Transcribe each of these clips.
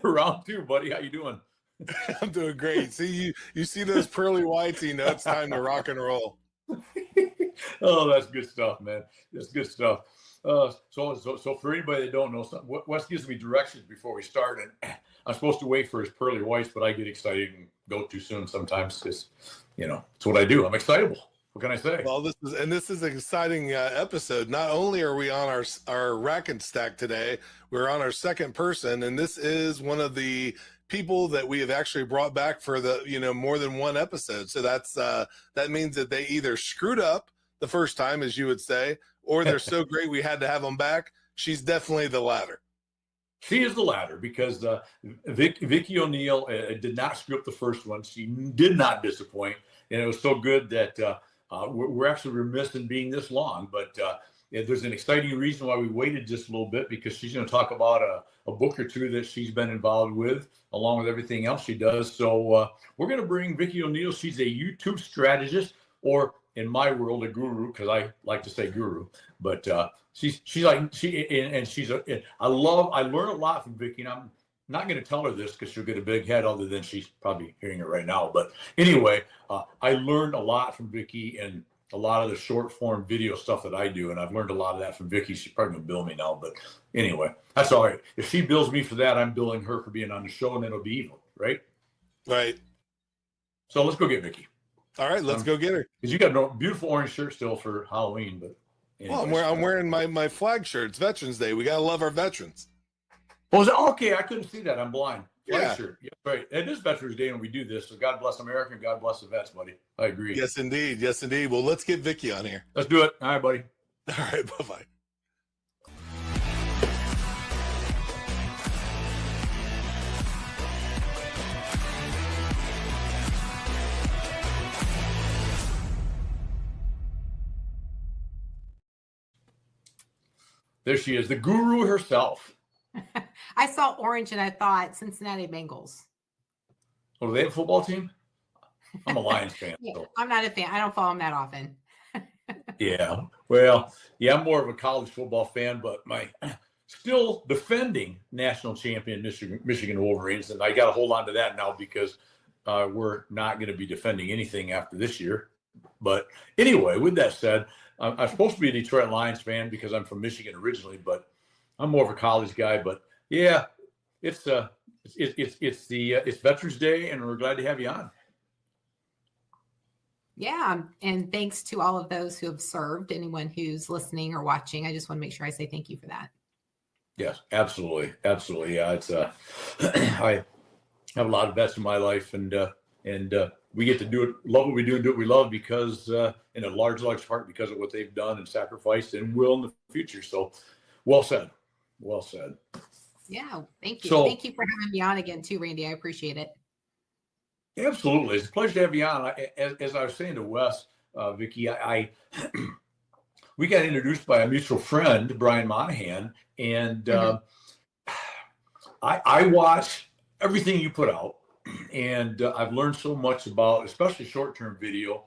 Round two, buddy. How you doing? I'm doing great. See, you see those pearly whites, you know it's time to rock and roll. Oh, that's good stuff, man. That's good stuff. So for anybody that don't know, Wes gives me directions before we start, and I'm supposed to wait for his pearly whites, but I get excited and go too soon sometimes because, it's what I do. I'm excitable. What can I say? Well, this is an exciting episode. Not only are we on our rack and stack today, we're on our second person, and this is one of the people that we have actually brought back for the more than one episode. So that means that they either screwed up the first time, as you would say, or they're so great we had to have them back. She's definitely the latter. She is the latter because Vicki O'Neill did not screw up the first one. She did not disappoint, and it was so good that we're actually remiss in being this long. But there's an exciting reason why we waited just a little bit, because she's going to talk about a book or two that she's been involved with, along with everything else she does. So we're going to bring Vicki O'Neill. She's a YouTube strategist, or in my world, a guru, because I like to say guru. But I learn a lot from Vicki, and I'm not going to tell her this because she'll get a big head, other than she's probably hearing it right now. But anyway, I learned a lot from Vicki and a lot of the short form video stuff that I do. And I've learned a lot of that from Vicki. She's probably going to bill me now. But anyway, that's all right. If she bills me for that, I'm billing her for being on the show, and it'll be evil, right? Right. So let's go get Vicki. All right, let's go get her. Because you got a beautiful orange shirt still for Halloween. But anyway, well, I'm wearing my flag shirt. It's Veterans Day. We got to love our veterans. Oh, is it? Okay, I couldn't see that. I'm blind. Yeah. Sure. Yeah, right. It is Veterans Day when we do this. So God bless America and God bless the vets, buddy. I agree. Yes, indeed. Yes, indeed. Well, let's get Vicki on here. Let's do it. All right, buddy. All right. Bye-bye. There she is, the guru herself. I saw orange and I thought Cincinnati Bengals. Oh, do they have a football team? I'm a Lions fan. Yeah, so. I'm not a fan. I don't follow them that often. Yeah. Well, yeah, I'm more of a college football fan, but my still defending national champion Michigan Wolverines, and I got to hold on to that now because we're not going to be defending anything after this year. But anyway, with that said, I'm supposed to be a Detroit Lions fan because I'm from Michigan originally, but I'm more of a college guy. But yeah, it's Veterans Day, and we're glad to have you on. Yeah, and thanks to all of those who have served. Anyone who's listening or watching, I just want to make sure I say thank you for that. Yes, absolutely, absolutely. Yeah, it's I have a lot of vets in my life, and we get to do it, love what we do, and do what we love because, in a large part, because of what they've done and sacrificed and will in the future. So, well said. Well said. Yeah, thank you. So, thank you for having me on again, too, Randy. I appreciate it. Absolutely. It's a pleasure to have you on. As I was saying to Wes, Vicki, we got introduced by a mutual friend, Brian Monahan, and I watch everything you put out. And I've learned so much about, especially short-term video,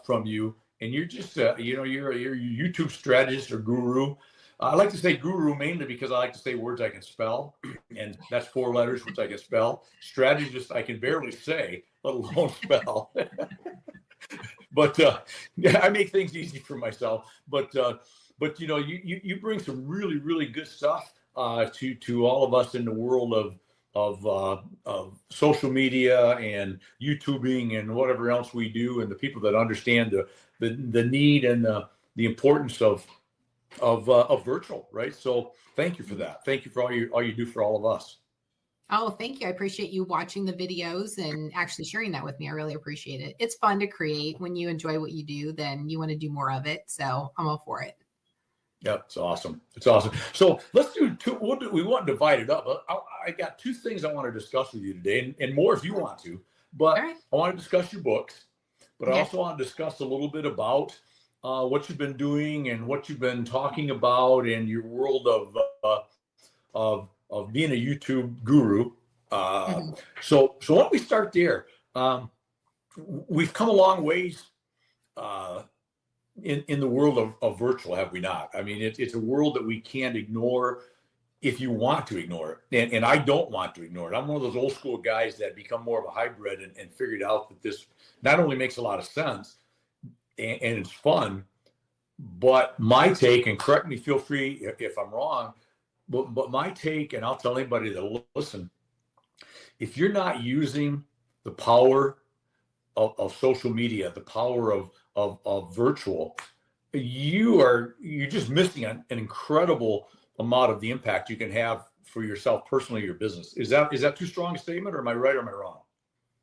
from you. And you're just, you're a YouTube strategist or guru. I like to say guru mainly because I like to say words I can spell, and that's 4 letters, which I can spell. Strategist I can barely say, let alone spell. But yeah, I make things easy for myself. But you bring some really, really good stuff to all of us in the world of social media and YouTubing and whatever else we do, and the people that understand the need and the importance of virtual, right? So thank you for that. Thank you for all you do for all of us. Oh, thank you. I appreciate you watching the videos and actually sharing that with me. I really appreciate it. It's fun to create. When you enjoy what you do, then you want to do more of it. So I'm all for it. Yeah, it's awesome. It's awesome. So let's do two. We want to divide it up. I got 2 things I want to discuss with you today, and more if you want to. But right. I want to discuss your books, but I also want to discuss a little bit about what you've been doing and what you've been talking about in your world of being a YouTube guru. So why don't we start there? We've come a long ways in the world of virtual, have we not? I mean, it's a world that we can't ignore. if you want to ignore it. And I don't want to ignore it. I'm one of those old school guys that become more of a hybrid and figured out that this not only makes a lot of sense and it's fun, but my take, and correct me, feel free if I'm wrong, but my take, and I'll tell anybody that listen, if you're not using the power of social media, the power of virtual, you're just missing an incredible amount of the impact you can have for yourself personally, your business. Is that too strong a statement, or am I right or am I wrong?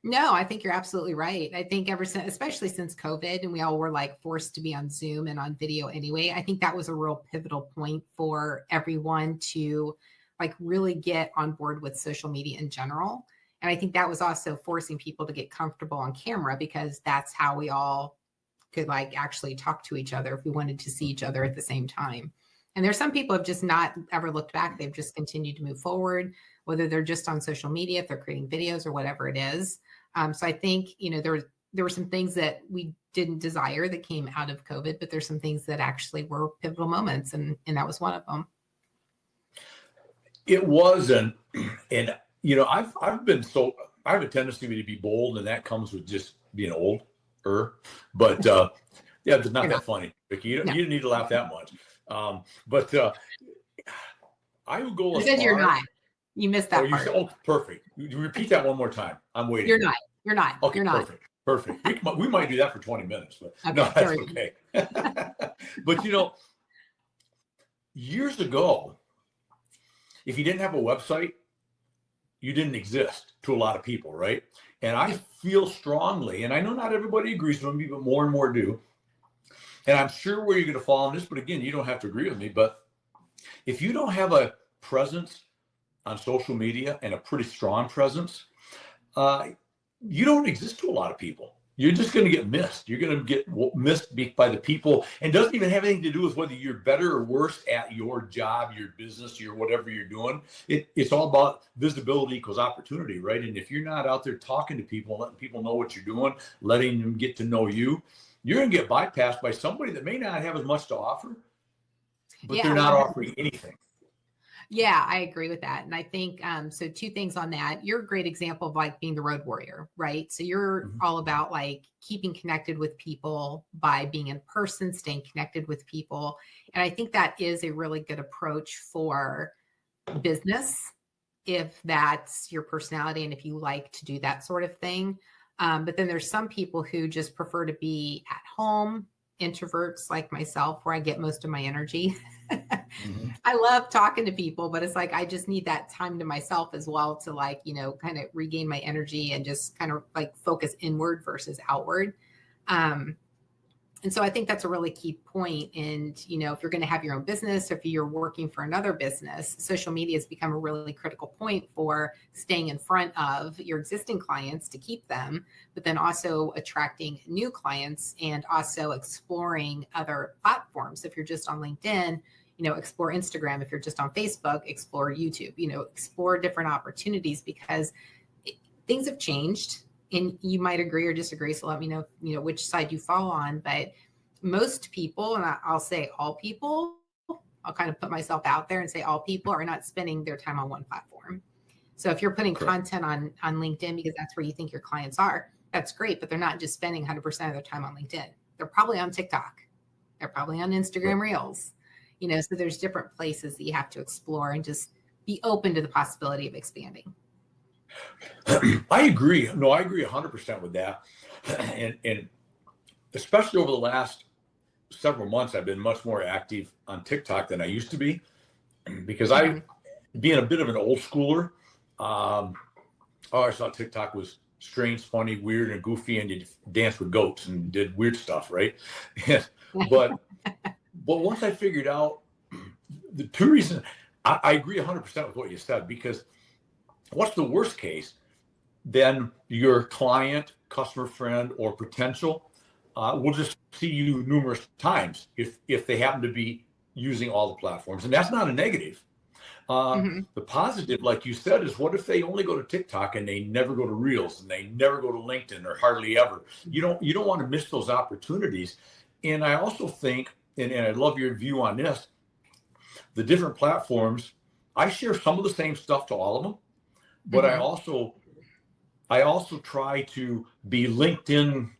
No, I think you're absolutely right. I think ever since, especially since COVID, and we all were like forced to be on Zoom and on video anyway, I think that was a real pivotal point for everyone to like really get on board with social media in general. And I think that was also forcing people to get comfortable on camera, because that's how we all could like actually talk to each other if we wanted to see each other at the same time. And there's some people have just not ever looked back. They've just continued to move forward, whether they're just on social media, if they're creating videos or whatever it is. So I think, there were some things that we didn't desire that came out of COVID, but there's some things that actually were pivotal moments. And that was one of them. It was. And I have a tendency to be bold, and that comes with just being old. But yeah, it's not that funny, Vicki. You didn't need to laugh that much. But I would go. You said you're not. You missed that part. Oh, perfect. You repeat that one more time. I'm waiting. You're not. Okay, you're not. Perfect. We might do that for 20 minutes, but okay, no, that's okay. But years ago, if you didn't have a website, you didn't exist to a lot of people, right? And I feel strongly, and I know not everybody agrees with me, but more and more do. And I'm sure where you're going to fall on this, but again, you don't have to agree with me. But if you don't have a presence on social media, and a pretty strong presence, you don't exist to a lot of people. You're just going to get missed. You're going to get missed by the people, and doesn't even have anything to do with whether you're better or worse at your job, your business, your whatever you're doing. It's all about visibility equals opportunity, right? And if you're not out there talking to people, letting people know what you're doing, letting them get to know you, you're going to get bypassed by somebody that may not have as much to offer, but they're not offering anything. Yeah, I agree with that. And I think, so two things on that. You're a great example of like being the road warrior, right? So you're all about like keeping connected with people by being in person, staying connected with people. And I think that is a really good approach for business, if that's your personality and if you like to do that sort of thing. But then there's some people who just prefer to be at home, introverts like myself, where I get most of my energy. I love talking to people, but it's like I just need that time to myself as well to like, kind of regain my energy and just kind of like focus inward versus outward. And so I think that's a really key point. And, if you're going to have your own business, or if you're working for another business, social media has become a really critical point for staying in front of your existing clients to keep them, but then also attracting new clients and also exploring other platforms. If you're just on LinkedIn, explore Instagram. If you're just on Facebook, explore YouTube, explore different opportunities, because things have changed. And you might agree or disagree. So let me know, which side you fall on. But most people, and I'll say all people, I'll kind of put myself out there and say all people are not spending their time on one platform. So if you're putting content on LinkedIn because that's where you think your clients are, that's great. But they're not just spending 100% of their time on LinkedIn. They're probably on TikTok. They're probably on Instagram Reels. So there's different places that you have to explore and just be open to the possibility of expanding. I agree. No, I agree 100% with that. And especially over the last several months, I've been much more active on TikTok than I used to be, because being a bit of an old schooler, I thought TikTok was strange, funny, weird, and goofy, and you danced with goats and did weird stuff, right? But once I figured out the two reasons, I agree 100% with what you said, because what's the worst case? Then your client, customer, friend, or potential will just see you numerous times if they happen to be using all the platforms. And that's not a negative. The positive, like you said, is what if they only go to TikTok and they never go to Reels and they never go to LinkedIn, or hardly ever? You don't want to miss those opportunities. And I also think, and I love your view on this, the different platforms I share some of the same stuff to all of them, but I also try to be LinkedIn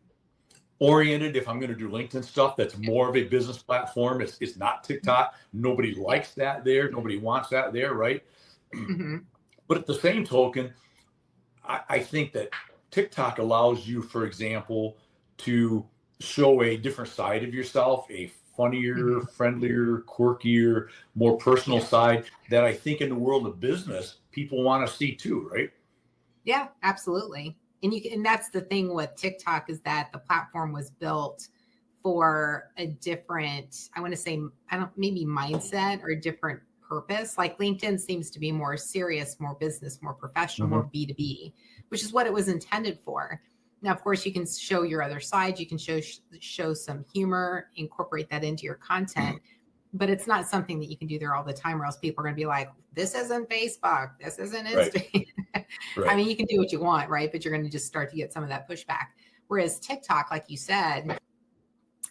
oriented. If I'm going to do LinkedIn stuff, that's more of a business platform. It's not TikTok. Nobody likes that there. Nobody wants that there, right? Mm-hmm. But at the same token, I think that TikTok allows you, for example, to show a different side of yourself, a funnier, friendlier, quirkier, more personal side that I think in the world of business, people want to see too, right? Yeah, absolutely. And that's the thing with TikTok, is that the platform was built for a different, I want to say, maybe mindset or a different purpose. Like LinkedIn seems to be more serious, more business, more professional, more B2B, which is what it was intended for. Now, of course, you can show your other side. You can show some humor, incorporate that into your content, but it's not something that you can do there all the time, or else people are going to be like, this isn't Facebook, this isn't Instagram. Right. I mean, you can do what you want, right? But you're going to just start to get some of that pushback. Whereas TikTok, like you said,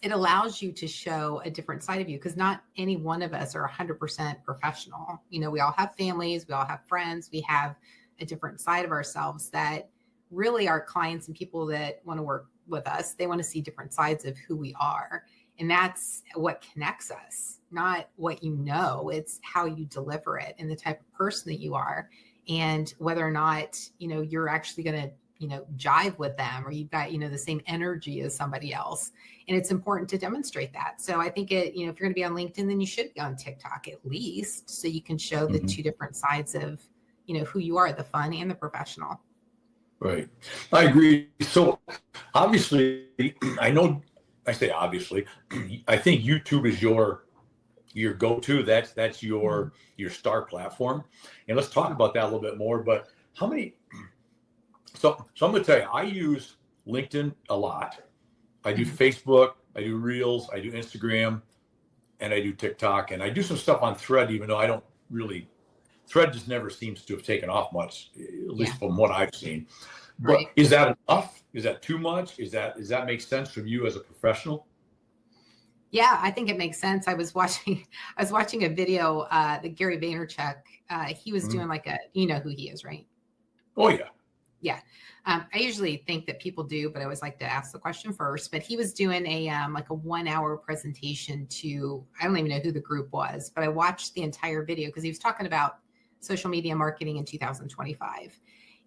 it allows you to show a different side of you, because not any one of us are 100% professional. You know, we all have families, we all have friends, we have a different side of ourselves that really our clients and people that want to work with us, they want to see different sides of who we are. And that's what connects us, not what you know, it's how you deliver it and the type of person that you are, and whether or not, you know, you're actually going to, you know, jive with them, or you've got, you know, the same energy as somebody else. And it's important to demonstrate that. So I think if you're going to be on LinkedIn, then you should be on TikTok at least, so you can show the two different sides of, you know, who you are, the fun and the professional. Right. I agree. So obviously, I say obviously, I think YouTube is your go-to. That's your star platform. And let's talk about that a little bit more. But so I'm going to tell you, I use LinkedIn a lot. I do Facebook, I do Reels, I do Instagram, and I do TikTok, and I do some stuff on Thread, even though I don't really, Thread just never seems to have taken off much, at least from what I've seen. But is that enough? Is that too much? Does that make sense from you as a professional? Yeah, I think it makes sense. I was watching a video that Gary Vaynerchuk, he was doing like you know who he is, right? Oh yeah. Yeah. I usually think that people do, but I always like to ask the question first. But he was doing a like a 1 hour presentation to, I don't even know who the group was, but I watched the entire video because he was talking about social media marketing in 2025.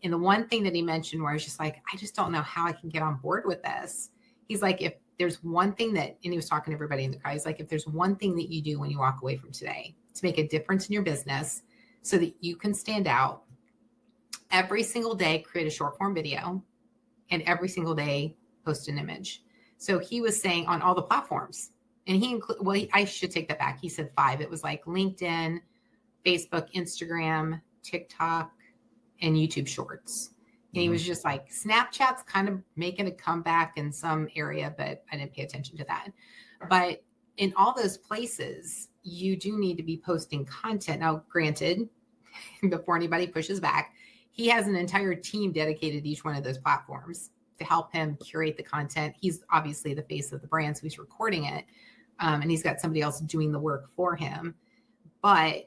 And the one thing that he mentioned where I was just like, I just don't know how I can get on board with this. He's like, if there's one thing and he was talking to everybody in the crowd, he's like, if there's one thing that you do when you walk away from today to make a difference in your business so that you can stand out, every single day, create a short form video, and every single day post an image. So he was saying on all the platforms, and I should take that back. He said 5. It was like LinkedIn, Facebook, Instagram, TikTok, and YouTube Shorts. And he was just like, Snapchat's kind of making a comeback in some area, but I didn't pay attention to that. But in all those places, you do need to be posting content. Now, granted, before anybody pushes back, he has an entire team dedicated to each one of those platforms to help him curate the content. He's obviously the face of the brand, so he's recording it. And he's got somebody else doing the work for him. But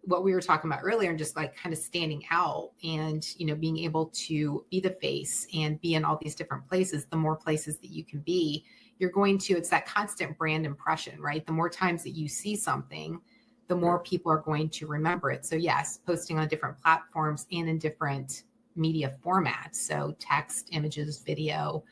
what we were talking about earlier, and just like kind of standing out and, you know, being able to be the face and be in all these different places, the more places that you can be, it's that constant brand impression, right? The more times that you see something, the more people are going to remember it. So yes, posting on different platforms and in different media formats. So text, images, video,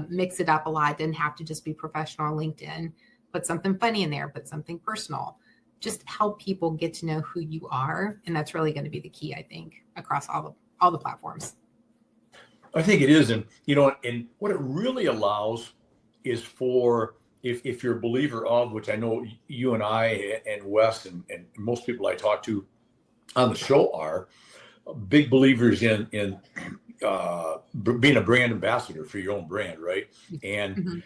mix it up a lot. Didn't have to just be professional on LinkedIn. Put something funny in there, put something personal. Just help people get to know who you are. And that's really going to be the key, I think, across all the platforms. I think it is. And, you know, and what it really allows is for, if you're a believer of, which I know you and I and Wes and most people I talk to on the show are big believers in being a brand ambassador for your own brand, right? And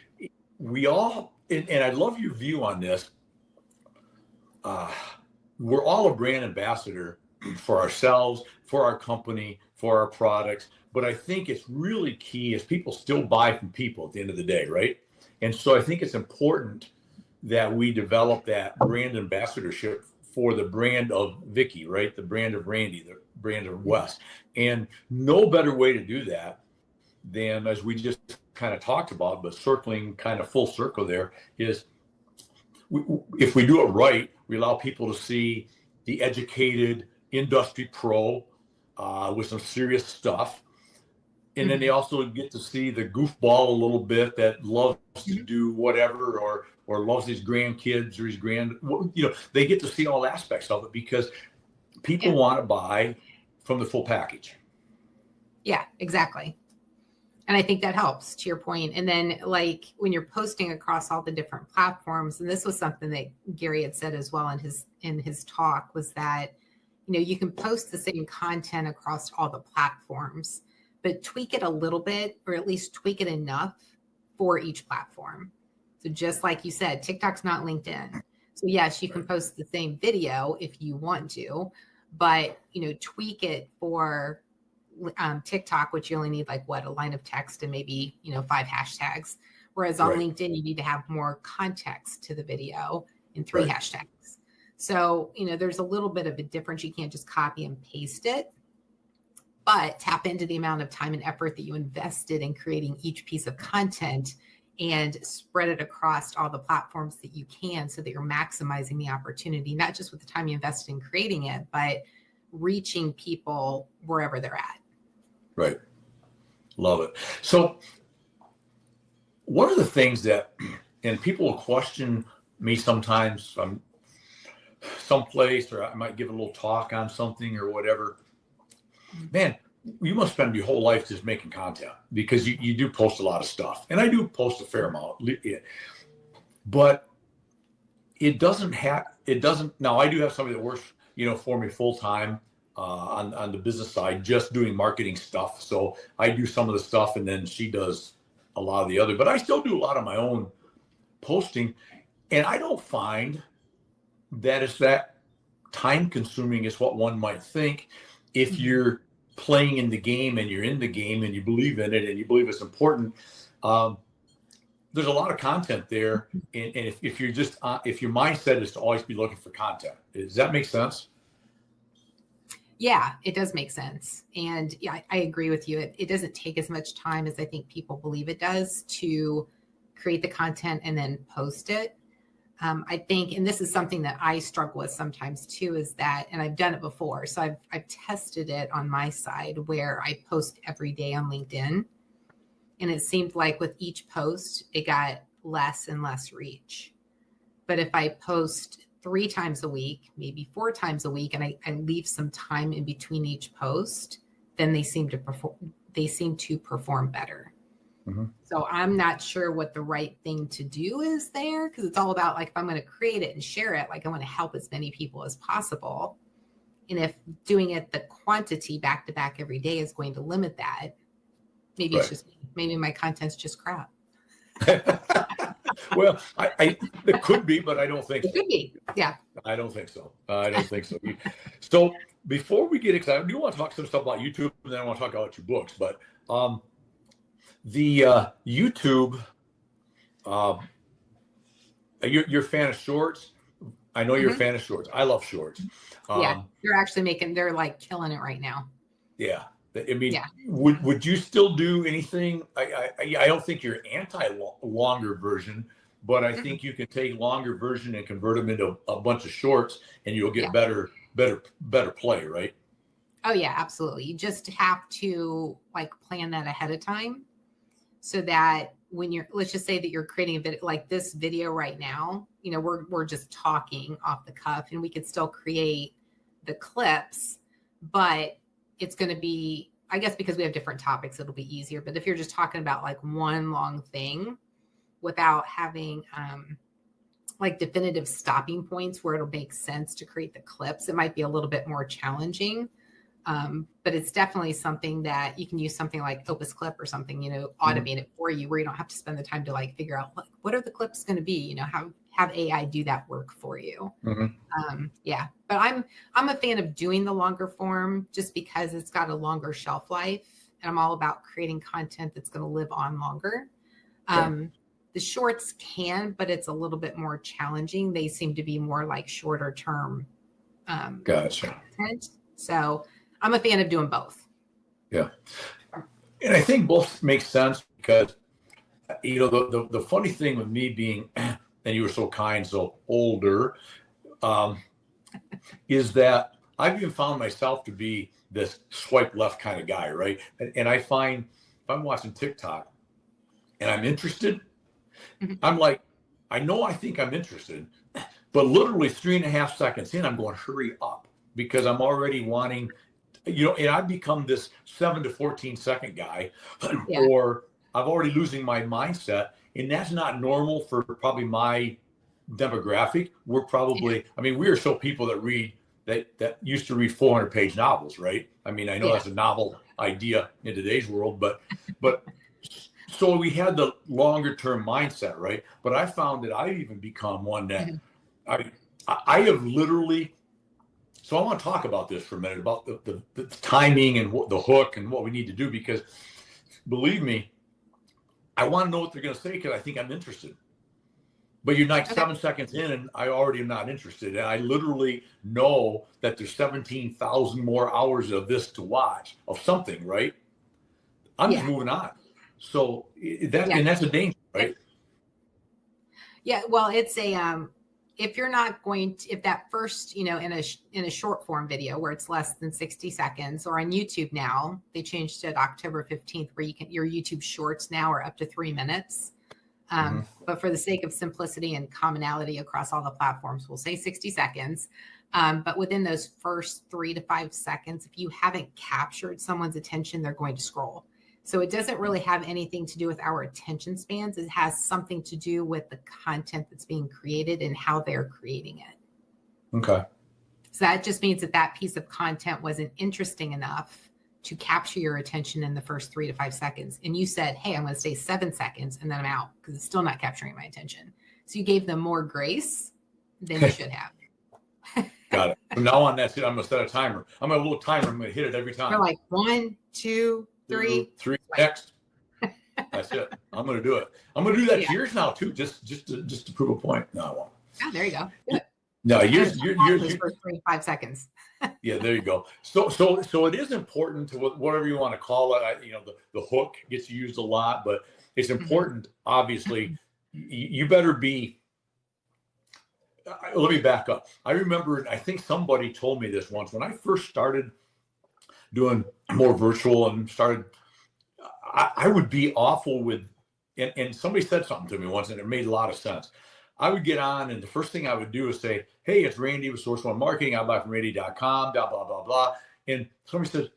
we all, and I love your view on this, we're all a brand ambassador for ourselves, for our company, for our products. But I think it's really key is people still buy from people at the end of the day, right? And so I think it's important that we develop that brand ambassadorship for the brand of Vicki, right? The brand of Randy, the brand of Wes. And no better way to do that than, as we just kind of talked about, but circling kind of full circle there, is if we do it right, we allow people to see the educated industry pro with some serious stuff. And then they also get to see the goofball a little bit that loves to do whatever, or loves his grandkids or his they get to see all aspects of it because people want to buy from the full package. Yeah, exactly. And I think that helps, to your point. And then, like, when you're posting across all the different platforms, and this was something that Gary had said as well in his talk, was that, you can post the same content across all the platforms, but tweak it a little bit, or at least tweak it enough for each platform. So just like you said, TikTok's not LinkedIn. So yes, you can post the same video if you want to, but, tweak it for TikTok, which you only need a line of text and maybe 5 hashtags, whereas on LinkedIn you need to have more context to the video and 3 hashtags. So there's a little bit of a difference. You can't just copy and paste it, but tap into the amount of time and effort that you invested in creating each piece of content and spread it across all the platforms that you can, so that you're maximizing the opportunity, not just with the time you invested in creating it, but reaching people wherever they're at. Right. Love it. So one of the things that, and people will question me sometimes from someplace, or I might give a little talk on something or whatever. Man, you must spend your whole life just making content, because you do post a lot of stuff. And I do post a fair amount, but it doesn't, now I do have somebody that works, for me full time. On the business side, just doing marketing stuff. So I do some of the stuff, and then she does a lot of the other, but I still do a lot of my own posting. And I don't find that it's that time consuming as what one might think. If you're playing in the game and you're in the game and you believe in it and you believe it's important, there's a lot of content there. And if you're just, if your mindset is to always be looking for content, does that make sense? Yeah, it does make sense. And yeah, I agree with you. It doesn't take as much time as I think people believe it does to create the content and then post it. I think, and this is something that I struggle with sometimes too, is that, and I've done it before. So I've tested it on my side where I post every day on LinkedIn. And it seemed like with each post, it got less and less reach. But if I post 3 times a week, maybe 4 times a week, and I leave some time in between each post, then they seem to perform better. So I'm not sure what the right thing to do is there, because it's all about, if I'm going to create it and share it, I want to help as many people as possible. And if doing it the quantity back to back every day is going to limit that, maybe it's just, maybe my content's just crap. Well, it could be, but I don't think so. It could be, yeah. I don't think so. So before we get excited, I do want to talk some stuff about YouTube, and then I want to talk about your books. But the YouTube, you're a fan of shorts. I know you're a fan of shorts. I love shorts. Yeah, they're killing it right now. Yeah. I mean, would you still do anything? I don't think you're anti-longer version, but I think you can take longer version and convert them into a bunch of shorts, and you'll get better play, right? Oh yeah, absolutely. You just have to plan that ahead of time, so that when let's just say that you're creating a video like this video right now, we're just talking off the cuff, and we could still create the clips, but it's going to be, I guess, because we have different topics, it'll be easier. But if you're just talking about one long thing without having definitive stopping points where it'll make sense to create the clips, it might be a little bit more challenging. But it's definitely something that you can use, something like Opus Clip or something, automate it for you, where you don't have to spend the time to figure out what are the clips going to be, have AI do that work for you. Yeah, but I'm a fan of doing the longer form just because it's got a longer shelf life, and I'm all about creating content that's going to live on longer. The shorts can, but it's a little bit more challenging. They seem to be more shorter term Gotcha. content. So I'm a fan of doing both. Yeah. And I think both make sense because, the funny thing with me being, and you were so kind, so older, is that I've even found myself to be this swipe left kind of guy, right? And I find if I'm watching TikTok and I'm interested, I'm like, I think I'm interested, but literally 3.5 seconds in, I'm going, hurry up, because I'm already wanting, and I've become this 7 to 14 second guy, or I'm already losing my mindset. And that's not normal for probably my demographic. We're probably, we are so people that read, that used to read 400-page novels, right? I know that's a novel idea in today's world, but so we had the longer term mindset, right? But I found that I've even become one that I have literally. So I want to talk about this for a minute, about the timing and the hook and what we need to do, because believe me, I want to know what they're going to say because I think I'm interested. But you're like 7 seconds in and I already am not interested. And I literally know that there's 17,000 more hours of this to watch, of something, right? I'm just moving on. So and that's a danger, right? Yeah. Well, it's if you're not going to, if that first, in a short form video where it's less than 60 seconds, or on YouTube now, they changed it October 15th, where your YouTube shorts now are up to 3 minutes. But for the sake of simplicity and commonality across all the platforms, we'll say 60 seconds. But within those first 3 to 5 seconds, if you haven't captured someone's attention, they're going to scroll. So it doesn't really have anything to do with our attention spans. It has something to do with the content that's being created and how they're creating it. Okay. So that just means that piece of content wasn't interesting enough to capture your attention in the first 3 to 5 seconds. And you said, hey, I'm going to stay 7 seconds and then I'm out because it's still not capturing my attention. So you gave them more grace than you should have. Got it. From now on, that's it. I'm going to set a timer. I'm going to have a little timer. I'm going to hit it every time. You're like 1, 2, 3. Next. That's it. I'm going to do it. I'm going to do that to yours now too, just to prove a point. No, I won't. Oh, there you go. Good. No, yours for 3 to 5 seconds. Yeah, there you go. So it is important to whatever you want to call it. The hook gets used a lot, but it's important. Obviously, you better be. Let me back up. I remember, I think somebody told me this once when I first started doing more virtual and started. I would be awful with, and somebody said something to me once, and it made a lot of sense. I would get on, and the first thing I would do is say, hey, it's Randy with Source One Marketing. I buy from Randy.com, blah, blah, blah, blah. And somebody says,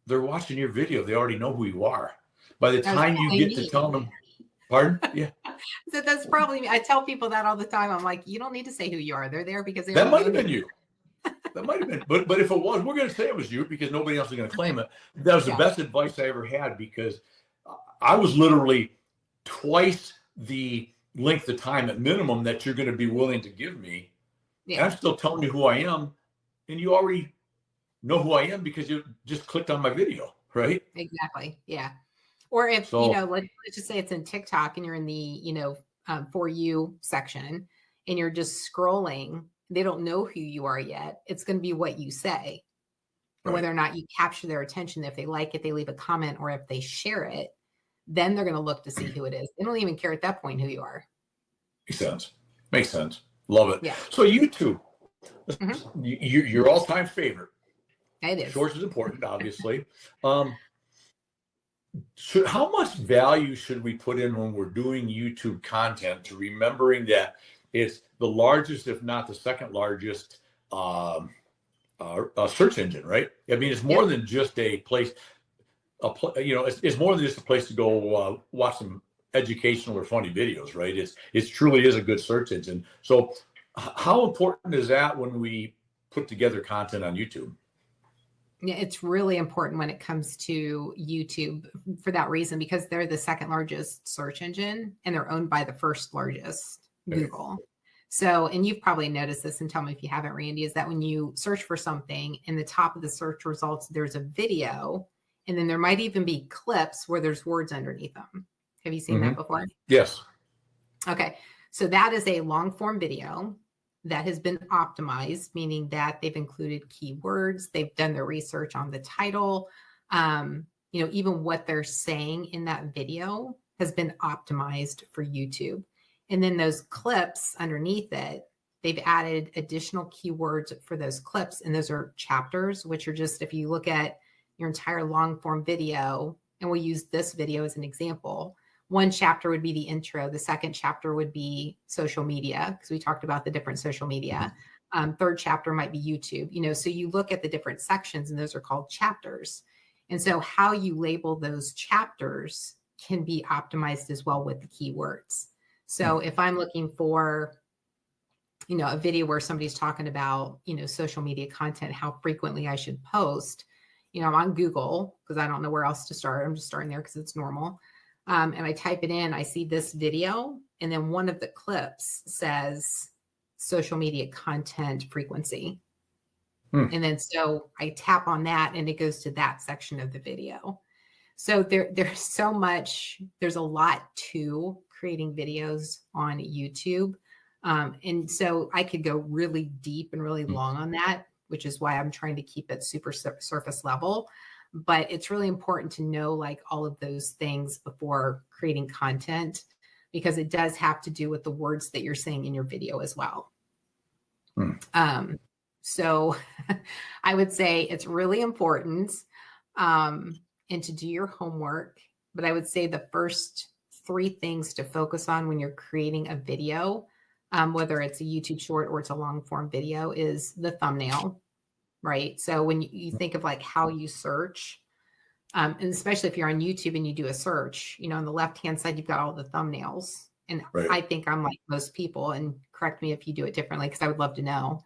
they're watching your video. They already know who you are. By the time you get to tell them, pardon? Yeah. So that's probably me. I tell people that all the time. I'm like, you don't need to say who you are. They're there because they that might have been you. That might have been. But if it was, we're going to say it was you because nobody else is going to claim it. That was the best advice I ever had, because I was literally twice the length of time at minimum that you're going to be willing to give me. Yeah. And I'm still telling you who I am, and you already know who I am because you just clicked on my video, right? Exactly. Yeah. Or if, let's just say it's in TikTok and you're in the, For You section and you're just scrolling, they don't know who you are yet. It's going to be what you say, and whether or not you capture their attention. If they like it, they leave a comment, or if they share it, then they're going to look to see who it is. They don't even care at that point who you are. Makes sense. Love it. Yeah. So YouTube, your all-time favorite. It is. Shorts is important, obviously. How much value should we put in when we're doing YouTube content to remembering that it's the largest, if not the second largest, search engine, right? It's more than just a place. It's more than just a place to go watch some educational or funny videos, right? It truly is a good search engine. So how important is that when we put together content on YouTube? Yeah, it's really important when it comes to YouTube for that reason, because they're the second largest search engine and they're owned by the first largest, Google. So, and you've probably noticed this, and tell me if you haven't, Randy, is that when you search for something, in the top of the search results, there's a video, and then there might even be clips where there's words underneath them. Have you seen that before? Yes. Okay. So that is a long form video. that has been optimized, meaning that they've included keywords, they've done their research on the title, even what they're saying in that video has been optimized for YouTube. And then those clips underneath it, they've added additional keywords for those clips. And those are chapters, which are just, if you look at your entire long form video, and we'll use this video as an example, one chapter would be the intro. The second chapter would be social media, because we talked about the different social media. Third chapter might be YouTube, so you look at the different sections and those are called chapters. And so how you label those chapters can be optimized as well with the keywords. So if I'm looking for, a video where somebody's talking about, social media content, how frequently I should post, I'm on Google because I don't know where else to start. I'm just starting there because it's normal. And I type it in, I see this video, and then one of the clips says social media content frequency. And then so I tap on that and it goes to that section of the video. So there's so much, there's a lot to creating videos on YouTube. And so I could go really deep and really long on that, which is why I'm trying to keep it super surface level. But it's really important to know like all of those things before creating content, because it does have to do with the words that you're saying in your video as well. So I would say it's really important and to do your homework. But I would say the first 3 things to focus on when you're creating a video, whether it's a YouTube short or it's a long form video, is the thumbnail, right? So when you think of like how you search, and especially if you're on YouTube and you do a search, on the left-hand side, you've got all the thumbnails. And Right. I think I'm like most people, and correct me if you do it differently, because I would love to know,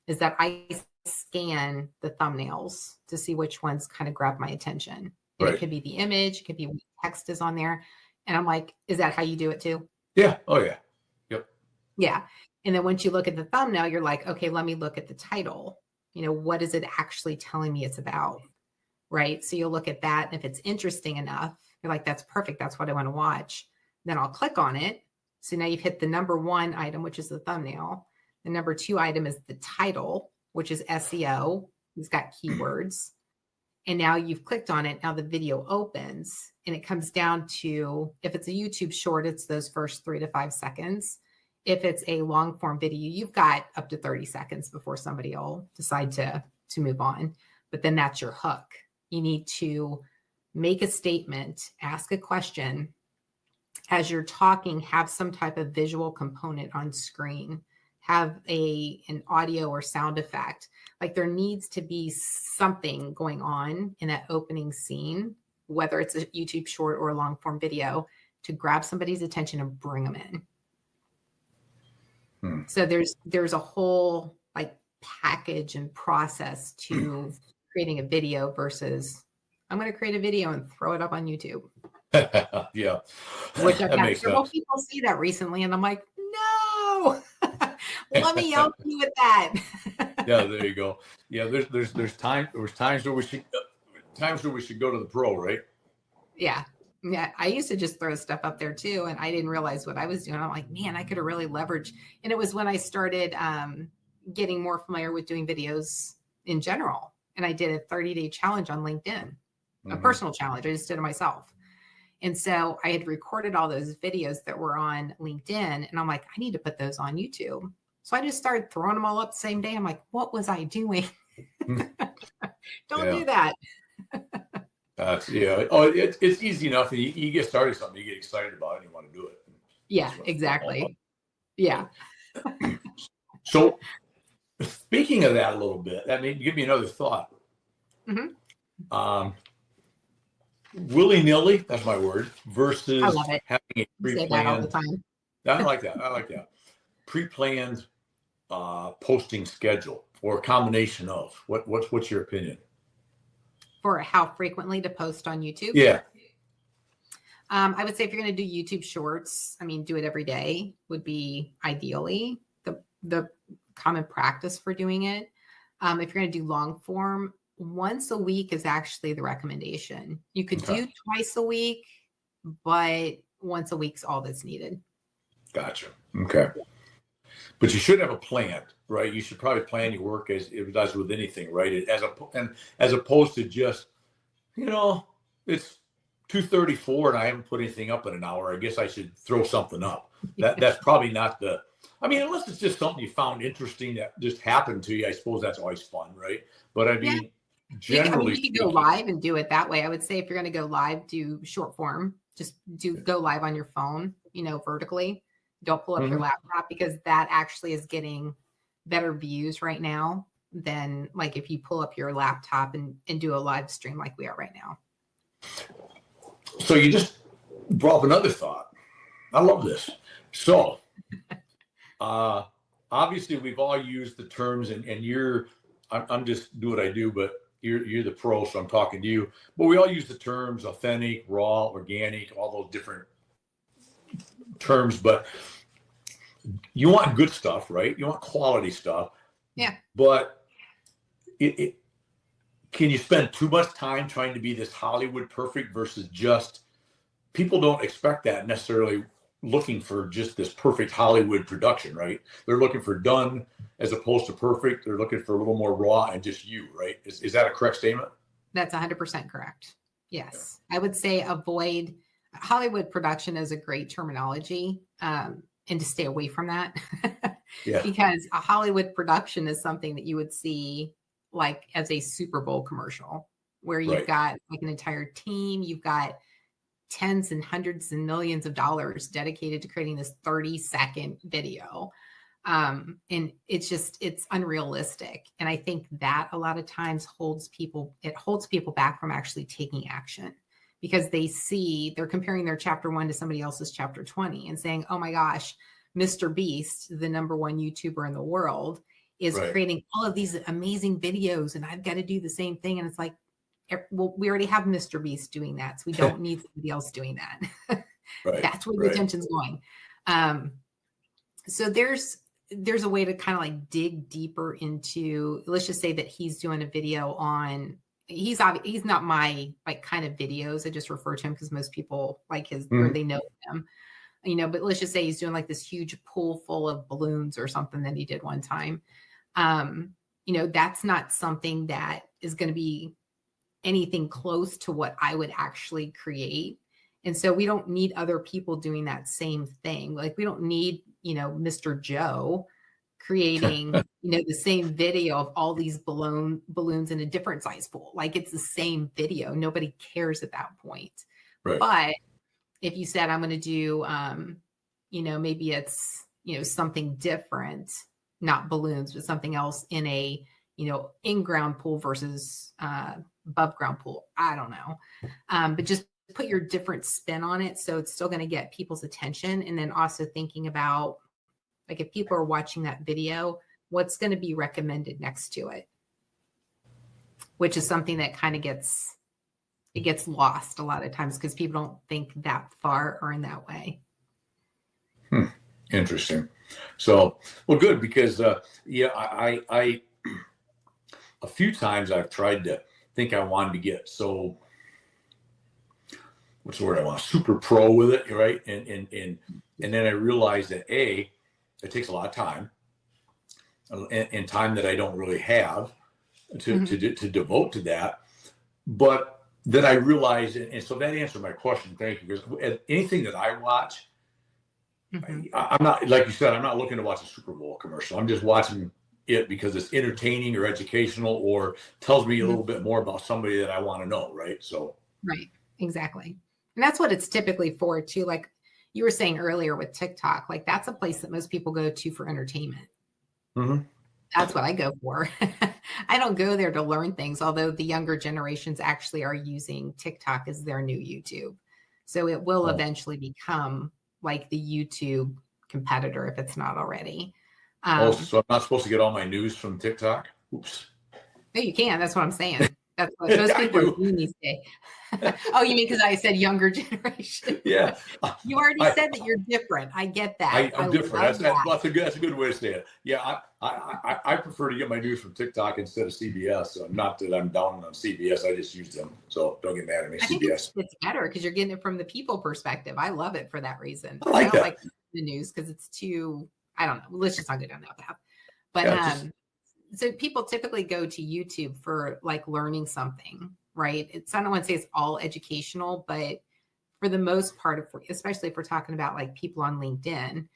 is that I scan the thumbnails to see which ones kind of grab my attention. And Right. it could be the image, it could be what text is on there. And I'm like, is that how you do it too? Yeah. Oh, yeah. Yep. Yeah. And then once you look at the thumbnail, you're like, okay, let me look at the title. What is it actually telling me it's about? Right. So you'll look at that. And if it's interesting enough, you're like, that's perfect. That's what I want to watch. Then I'll click on it. So now you've hit the number 1 item, which is the thumbnail. The number 2 item is the title, which is SEO. It's got keywords. And now you've clicked on it. Now the video opens and it comes down to, if it's a YouTube short, it's those first 3 to 5 seconds. If it's a long form video, you've got up to 30 seconds before somebody will decide to move on. But then that's your hook. You need to make a statement, ask a question. As you're talking, have some type of visual component on screen, have an audio or sound effect. Like there needs to be something going on in that opening scene, whether it's a YouTube short or a long form video, to grab somebody's attention and bring them in. So there's a whole like package and process to creating a video versus I'm going to create a video and throw it up on YouTube. Yeah. Which I've That had makes several sense. people see that recently, and I'm like, no, let me help you with that. Yeah, there you go. Yeah, there's times where we should go to the pro, right? Yeah. I used to just throw stuff up there too, and I didn't realize what I was doing. I'm like, man, I could have really leveraged. And it was when I started getting more familiar with doing videos in general, and I did a 30-day challenge on LinkedIn, a personal challenge. I just did it myself. And so I had recorded all those videos that were on LinkedIn, and I'm like, I need to put those on YouTube. So I just started throwing them all up the same day. I'm like, what was I doing? Don't do that. Yeah. Oh, it's easy enough. You get started something, you get excited about it, and you want to do it. Yeah, exactly. Yeah. So speaking of that a little bit, give me another thought. Willy-nilly, that's my word, versus I love it. having a Say that all the pre-planned. time. I like that. Pre-planned posting schedule, or a combination of. What's your opinion? For how frequently to post on YouTube? Yeah. I would say if you're going to do YouTube shorts, do it every day would be ideally the common practice for doing it. If you're going to do long form, once a week is actually the recommendation. You could do twice a week, but once a week's all that's needed. Gotcha. Okay. But you should have a plan, right? You should probably plan your work as it does with anything, right? As opposed to just, it's 2:34 and I haven't put anything up in an hour. I guess I should throw something up. That's probably not unless it's just something you found interesting that just happened to you. I suppose that's always fun, right? But I mean, generally, you could go live and do it that way. I would say if you're going to go live, do short form. Just go live on your phone, vertically. Don't pull up your laptop, because that actually is getting better views right now than like if you pull up your laptop and do a live stream like we are right now. So you just brought up another thought. I love this. So obviously we've all used the terms, and I'm just do what I do, but you're the pro, so I'm talking to you. But we all use the terms authentic, raw, organic, all those different terms. But you want good stuff, right? You want quality stuff. Yeah. But can you spend too much time trying to be this Hollywood perfect versus just people don't expect that necessarily, looking for just this perfect Hollywood production, right? They're looking for done as opposed to perfect. They're looking for a little more raw and just you, right? Is that a correct statement? That's 100% correct. Yes. Yeah. I would say avoid Hollywood production is a great terminology, and to stay away from that. Yeah. Because a Hollywood production is something that you would see like as a Super Bowl commercial, where you've got like an entire team, you've got tens and hundreds and millions of dollars dedicated to creating this 30-second video. And it's unrealistic. And I think that a lot of times holds people back from actually taking action, because they're comparing their chapter 1 to somebody else's chapter 20 and saying, oh my gosh, Mr. Beast, the number one YouTuber in the world, is creating all of these amazing videos, and I've got to do the same thing. And it's like, well, we already have Mr. Beast doing that, so we don't need somebody else doing that. That's where the attention's going. So there's a way to kind of like dig deeper into, let's just say that he's doing a video on, he's not my like kind of videos. I just refer to him because most people like his, or they know him, but let's just say he's doing like this huge pool full of balloons or something that he did one time. That's not something that is going to be anything close to what I would actually create. And so we don't need other people doing that same thing. Like we don't need, Mr. Joe creating, the same video of all these balloons in a different size pool. Like it's the same video. Nobody cares at that point. Right. But if you said, I'm going to do, maybe it's, something different, not balloons, but something else in a, in-ground pool versus above ground pool. I don't know. But just put your different spin on it. So it's still going to get people's attention. And then also thinking about, like, if people are watching that video, what's going to be recommended next to it, which is something that kind of gets lost a lot of times because people don't think that far or in that way. Interesting. So, well, good, because I a few times I've tried to think I wanted to get so, what's the word I want, super pro with it, right? And then I realized that it takes a lot of time, and time that I don't really have to devote to that. But then I realized, and so that answered my question. Thank you. Because anything that I watch, I'm not, like you said, I'm not looking to watch a Super Bowl commercial. I'm just watching it because it's entertaining or educational or tells me a little bit more about somebody that I want to know, right? So right, exactly. And that's what it's typically for too. Like you were saying earlier with TikTok, like that's a place that most people go to for entertainment. That's what I go for. I don't go there to learn things, although the younger generations actually are using TikTok as their new YouTube. So it will eventually become like the YouTube competitor if it's not already. So I'm not supposed to get all my news from TikTok? Oops. No, you can. That's what I'm saying. That's what most people are doing these days. Oh, you mean because I said younger generation? Yeah. You already said that you're different. I get that. I'm different. That's a good way to say it. Yeah, I prefer to get my news from TikTok instead of CBS. So not that I'm down on CBS. I just use them. So don't get mad at me, I think CBS. it's better because you're getting it from the people perspective. I love it for that reason. I like don't that. like the news because it's too, I don't know. Let's just not go down that path. But Yeah, so people typically go to YouTube for like learning something, right? I don't want to say it's all educational, but for the most part, especially if we're talking about like people on LinkedIn,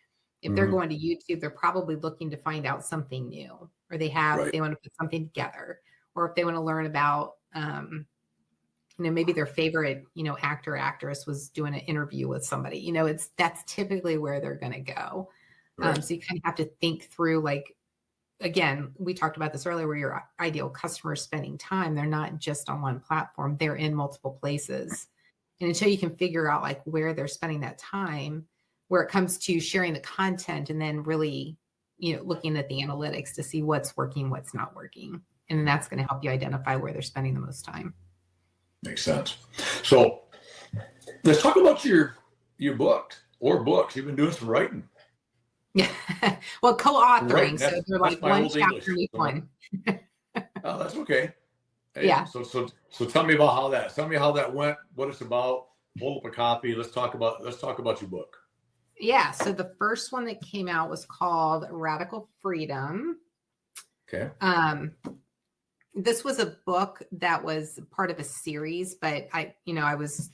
if they're going to YouTube, they're probably looking to find out something new, or they right. want to put something together, or if they want to learn about, maybe their favorite, actor, actress was doing an interview with somebody, that's typically where they're going to go. Right. So you kind of have to think through, like, again, we talked about this earlier, where your ideal customer is spending time. They're not just on one platform, they're in multiple places. And until you can figure out like where they're spending that time, where it comes to sharing the content and then really, looking at the analytics to see what's working, what's not working. And that's going to help you identify where they're spending the most time. Makes sense. So let's talk about your book or books. You've been doing some writing. Yeah. Well, co-authoring. Right. So they're like one chapter each one. Oh, that's okay. Hey, Yeah. So tell me about how that went, what it's about. Pull up a copy. Let's talk about your book. Yeah. So the first one that came out was called Radical Freedom. Okay. This was a book that was part of a series, but I was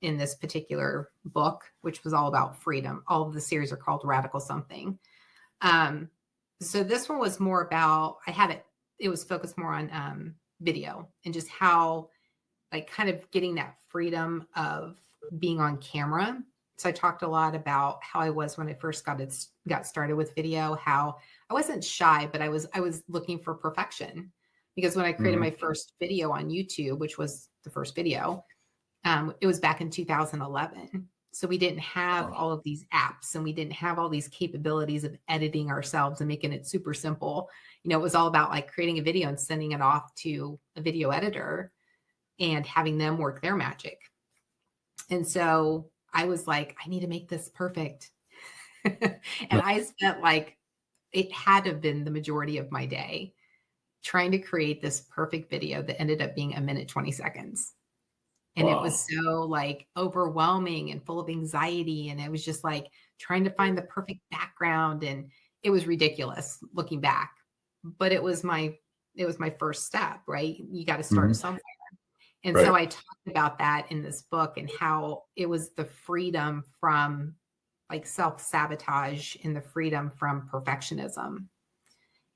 in this particular book, which was all about freedom. All of the series are called Radical something. So this one was more about, it was focused more on video and just how, like, kind of getting that freedom of being on camera. So I talked a lot about how I was when I first got started with video, how I wasn't shy, but I was looking for perfection. Because when I created my first video on YouTube, which was the first video, it was back in 2011. So we didn't have all of these apps, and we didn't have all these capabilities of editing ourselves and making it super simple. It was all about like creating a video and sending it off to a video editor and having them work their magic. And so I was like, I need to make this perfect. And I spent it had to have been the majority of my day trying to create this perfect video that ended up being 1 minute, 20 seconds. And It was so overwhelming and full of anxiety. And it was just like trying to find the perfect background. And it was ridiculous looking back, but it was my first step, right? You got to start somewhere. And so I talked about that in this book, and how it was the freedom from self-sabotage and the freedom from perfectionism.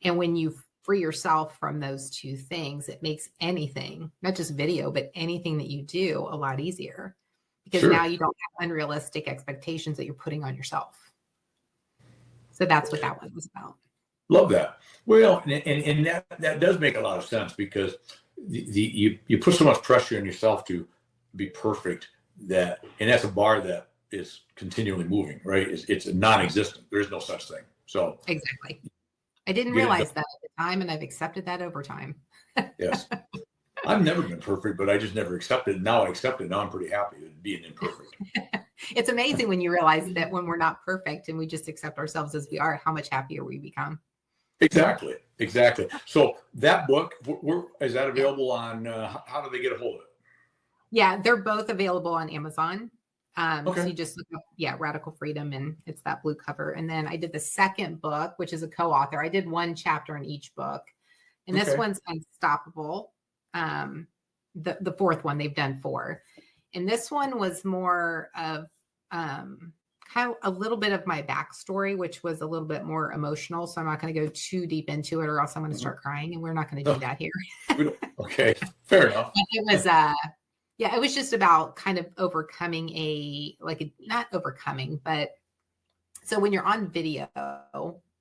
And when you free yourself from those two things, it makes anything, not just video, but anything that you do, a lot easier, because now you don't have unrealistic expectations that you're putting on yourself. So that's what that one was about. Love that. Well, and that does make a lot of sense, because you put so much pressure on yourself to be perfect, and that's a bar that is continually moving, right? It's non-existent. There is no such thing. So exactly. I didn't realize that at the time, and I've accepted that over time. Yes. I've never been perfect, but I just never accepted it. Now I accept it. Now I'm pretty happy with being imperfect. It's amazing when you realize that when we're not perfect and we just accept ourselves as we are, how much happier we become. Exactly. So that book, is that available on, how do they get a hold of it? Yeah, they're both available on Amazon. Okay. So you just look up, Radical Freedom, and it's that blue cover. And then I did the second book, which is a co-author. I did one chapter in each book. And this one's Unstoppable. The fourth one, they've done 4. And this one was more of kind of a little bit of my backstory, which was a little bit more emotional. So I'm not going to go too deep into it, or else I'm going to start crying, and we're not going to do that here. Okay, fair enough. But it was it was just about kind of overcoming not overcoming, but so when you're on video,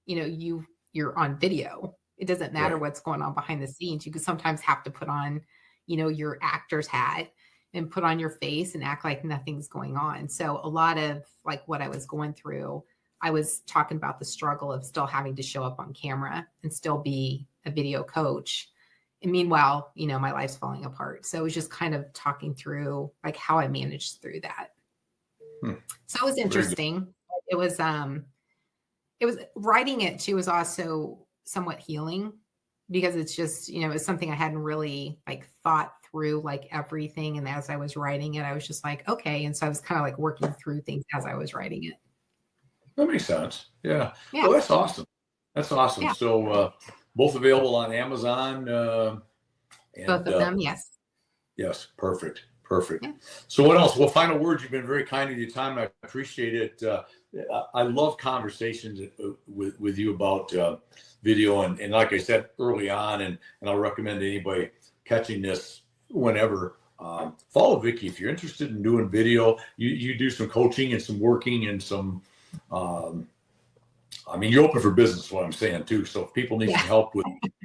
you're on video. It doesn't matter what's going on behind the scenes. You could sometimes have to put on, your actor's hat and put on your face and act like nothing's going on. So a lot of what I was going through, I was talking about the struggle of still having to show up on camera and still be a video coach. And meanwhile, my life's falling apart. So it was just kind of talking through how I managed through that. So it was interesting. It was writing it too was also somewhat healing, because it's just, it's something I hadn't really thought through everything. And as I was writing it, I was just okay. And so I was kind of working through things as I was writing it. That makes sense. Yeah. Yeah. Well, that's awesome. That's awesome. Yeah. So both available on Amazon. And, Both of them, yes. Yes, perfect. Perfect. Yeah. So what else? Well, final words. You've been very kind with your time. I appreciate it. I love conversations with you about video. And like I said early on, and I'll recommend anybody catching this whenever, follow Vicki. If you're interested in doing video, you do some coaching and some working and some, I mean, you're open for business, is what I'm saying too. So if people need some help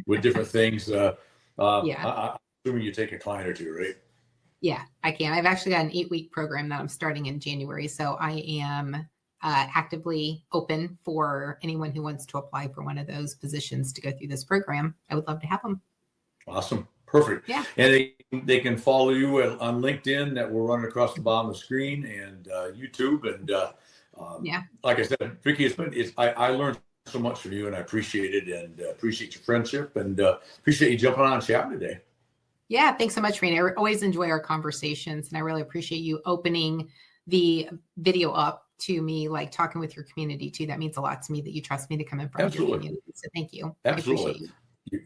with different things, I'm assuming you take a client or two, right? Yeah, I can. I've actually got an 8-week program that I'm starting in January. So I am actively open for anyone who wants to apply for one of those positions to go through this program. I would love to have them. Awesome. Perfect. Yeah. And they can follow you on LinkedIn that we're running across the bottom of the screen, and YouTube. And like I said, Vicki, I learned so much from you, and I appreciate it, and appreciate your friendship, and appreciate you jumping on and chatting today. Yeah, thanks so much, Randy. I always enjoy our conversations, and I really appreciate you opening the video up to me, like talking with your community too. That means a lot to me that you trust me to come in front of your community. So thank you. Absolutely. I appreciate you.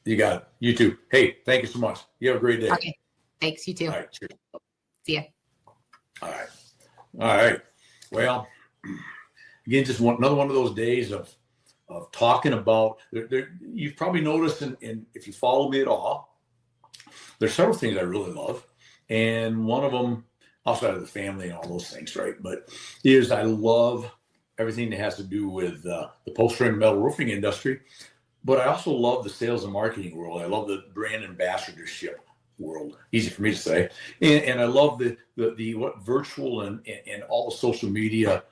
You got it. You too. Hey, thank you so much. You have a great day. Okay. Thanks. You too. All right. Cheers. See ya. All right. All right. Well, again, just another one of those days of talking about, you've probably noticed, and if you follow me at all, there's several things I really love. And one of them, outside of the family and all those things, right? But is I love everything that has to do with the post frame metal roofing industry. But I also love the sales and marketing world. I love the brand ambassadorship world. Easy for me to say. And I love the what virtual and all the social media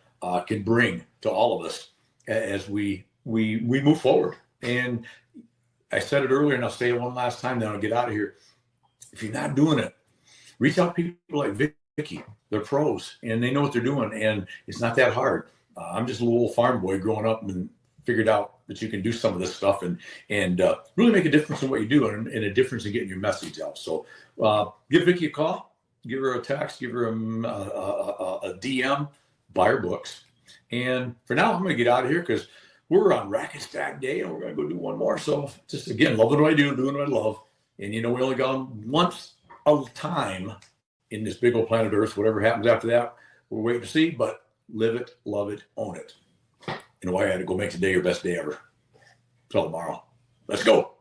can bring to all of us as we move forward. And I said it earlier, and I'll say it one last time, then I'll get out of here. If you're not doing it, reach out to people like Vicki. They're pros, and they know what they're doing, and it's not that hard. I'm just a little farm boy growing up and figured out that you can do some of this stuff and really make a difference in what you do and a difference in getting your message out. So give Vicki a call, give her a text, give her a DM, buy her books. And for now, I'm going to get out of here because we're on Rack and Stack Day, and we're going to go do one more. So just, again, loving what I do, doing what I love. And, we only go once a time in this big old planet Earth. Whatever happens after that, we're waiting to see. But live it, love it, own it. And why I had to go make today your best day ever. Till tomorrow. Let's go.